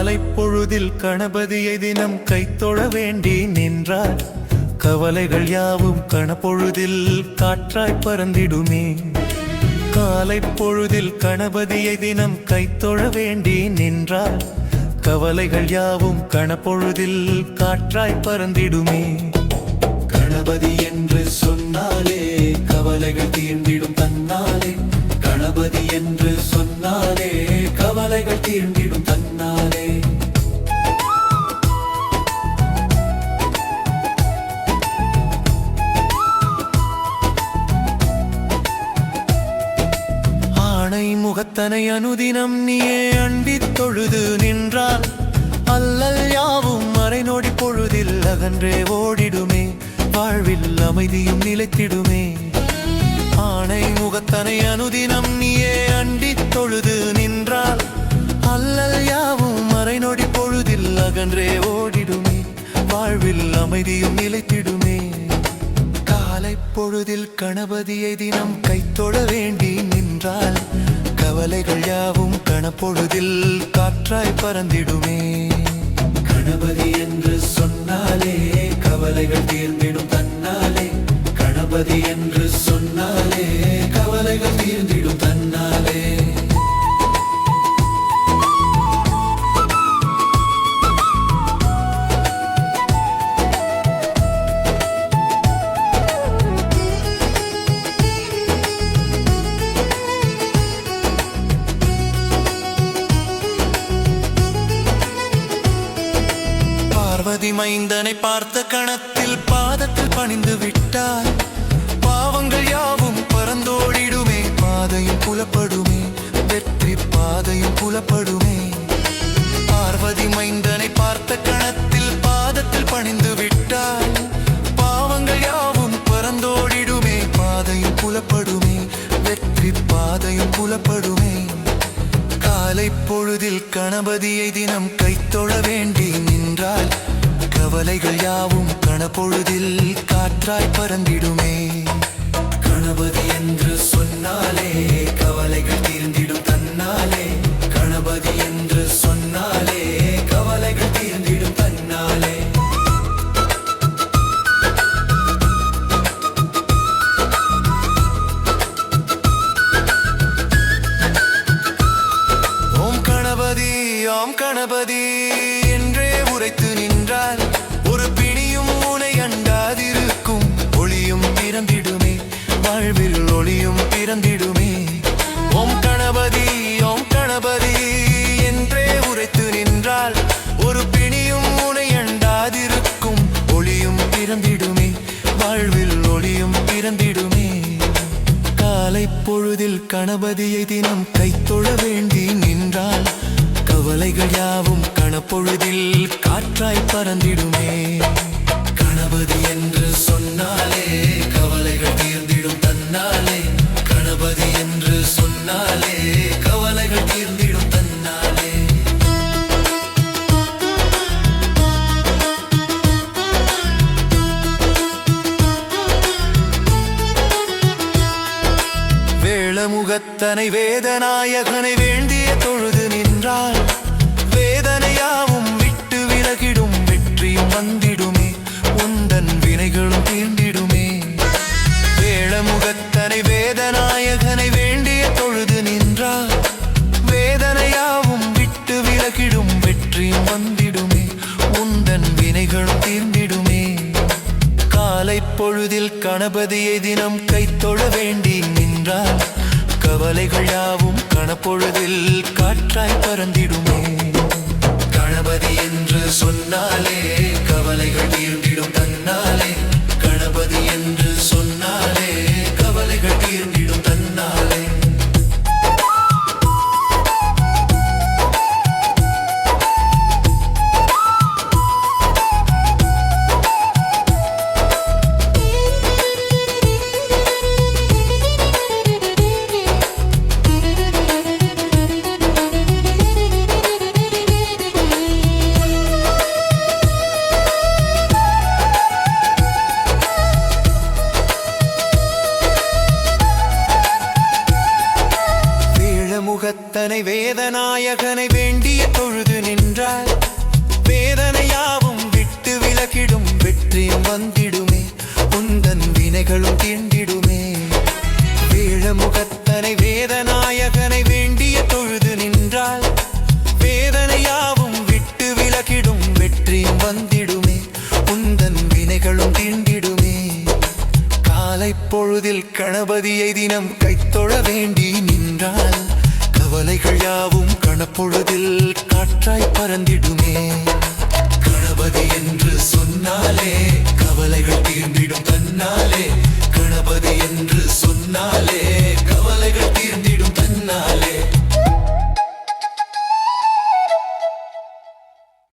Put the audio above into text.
காலை பொழுதில் கணபதியை தினம் கைத்தொழ வேண்டி நின்றார். கவலைகள் யாவும் கணப்பொழுதில் காற்றாய் பறந்திடுமே. காலை பொழுதில் கணபதியை தினம் கைத்தொழ வேண்டி நின்றார். கவலைகள் யாவும் கணப்பொழுதில் காற்றாய் பறந்திடுமே. கணபதி என்று சொன்னாலே கவலைகள் தீர்ந்திடும் தன்னாலே. கணபதி என்று சொன்னாலே கவலைகள் தீர்ந்திடும் தன்னாலே. ஆணை முகத்தனை அனுதினம் நீயே அண்டித் தொழுது நின்றால் அல்லல் யாவும் மறை நொடி பொழுதில் அகன்றே ஓடிடுமே. வாழ்வில் அமைதியும் நிலைத்திடுமே. ஆணை முகத்தனை அனுதினம் நீயே அண்டித் தொழுது நின்றால் அல்லல் யாவும் மறை நொடி பொழுதில் அகன்றே ஓடிடுமே. வாழ்வில் அமைதியும் நிலைத்திடுமே. காலை பொழுதில் கணபதியை தினம் கைத்தொழ வேண்டி நின்றால் கவலைகள் யாவும் கணப்பொழுதில் காற்றாய் பறந்திடுமே. கணபதி என்று சொன்னாலே கவலைகள் தீர்ந்திடும் தன்னாலே. கணபதி என்று சொன்னாலே கவலைகள் தீர்ந்திடும் தன்னாலே. பார்வதி மைந்தனை பார்த்த கணத்தில் பாதத்தில் பணிந்து விட்டார். பாவங்கள் யாவும் பறந்தோடிடுமே. பாதையும் புலப்படுமே. வெற்றி பாதையும் புலப்படுமே. பார்வதி மைந்தனை பார்த்த கணத்தில் பாதத்தில் பணிந்து விட்டார். பாவங்கள் யாவும் பறந்தோடிடுமே. பாதையும் புலப்படுமே. வெற்றி பாதையும் புலப்படுமே. காலை பொழுதில் கணபதியை தினம் கைத்தொழ வேண்டி நின்றால் கவலைகள் யாவும் கணப்பொழுதில் காற்றாய் பறந்திடுமே. கணபதி என்று சொன்னாலே கவலைகள் தீர்ந்திடும் தன்னாலே. கணபதி என்று சொன்னாலே கவலைகள் தீர்ந்திடும் தன்னாலே. ஓம் கணபதி ஓம் கணபதி என்றே உரைத்து நின்றார். ஒரு பிணியும் உனை அண்டாதிருக்கும். ஒளியும் பிறந்திடுமே. வாழ்வில் ஒளியும் பிறந்திடுமே. ஓம் கணபதி ஓம் கணபதி என்றே உரைத்து நின்றால் ஒரு பிணியும் உனை அண்டாதிருக்கும். ஒளியும் பிறந்திடுமே. வாழ்வில் ஒளியும் பிறந்திடுமே. காலை பொழுதில் கணபதியை தினம் கைத்தொழ வேண்டி நின்றால் கவலைகள் யாவும் கணப்பொழுதில் காற்றாய் பறந்திடுமே. கணபதி என்று சொன்னாலே கவலைகள் தீர்ந்திடும் தன்னாலே. கணபதி என்று சொன்னாலே கவலைகள் தீர்ந்திடும் தன்னாலே. வேளமுகத்தனை வேதநாயகனை வேண்டிய தொழுது நின்றால் வேதனையாவும் விட்டு விலகிடும். வெற்றியும் வந்திடுமே. உந்தன் வினைகளும் தீர்ந்திடுமே. வேளமுகத்தனை வேதநாயகனை வேண்டிய தொழுது நின்றால் வேதனையாவும் விட்டு விலகிடும். வெற்றியும் வந்திடுமே. உந்தன் வினைகளும் தீர்ந்திடுமே. காலை பொழுதில் கணபதியை தினம் கைத்தொழ வேண்டி நின்றால் கவலைகள் யாவும் கணப்பொழுதில் காற்றாய் பறந்திடுமே. கணபதி என்று சொன்னாலே கவலைகள் தீர்ந்திடும் தன்னாலே. கணபதி என்று சொன்னாலே கவலைகள் தீர்ந்திடும் தன்னாலே. முகத்தனை வேதநாயகனை வேண்டிய தொழுது நின்ற நின்றால் வேதனையாவும் விட்டு விலகிடும் வெற்றியும் வந்திடுமே உந்தன் வினைகளும் தீண்டிடுமே வேழமுகத்தனை வேதநாயகனை வேண்டிய தொழுது நின்றால் வேதனையாவும் விட்டு விலகிடும் வெற்றியும் வந்திடுமே உந்தன் வினைகளும் தீண்டிடுமே காலை பொழுதில் கணபதியை தினம் கைத்தொழ வேண்டி நின்றால் கவலைகள் யாவும் கணப்பொழுதில் காற்றாய் பறந்திடுமே கணபதி என்று சொன்னாலே கவலைகள் தீர்ந்திடும் தன்னாலே கணபதி என்று சொன்னாலே கவலைகள் தீர்ந்திடும் தன்னாலே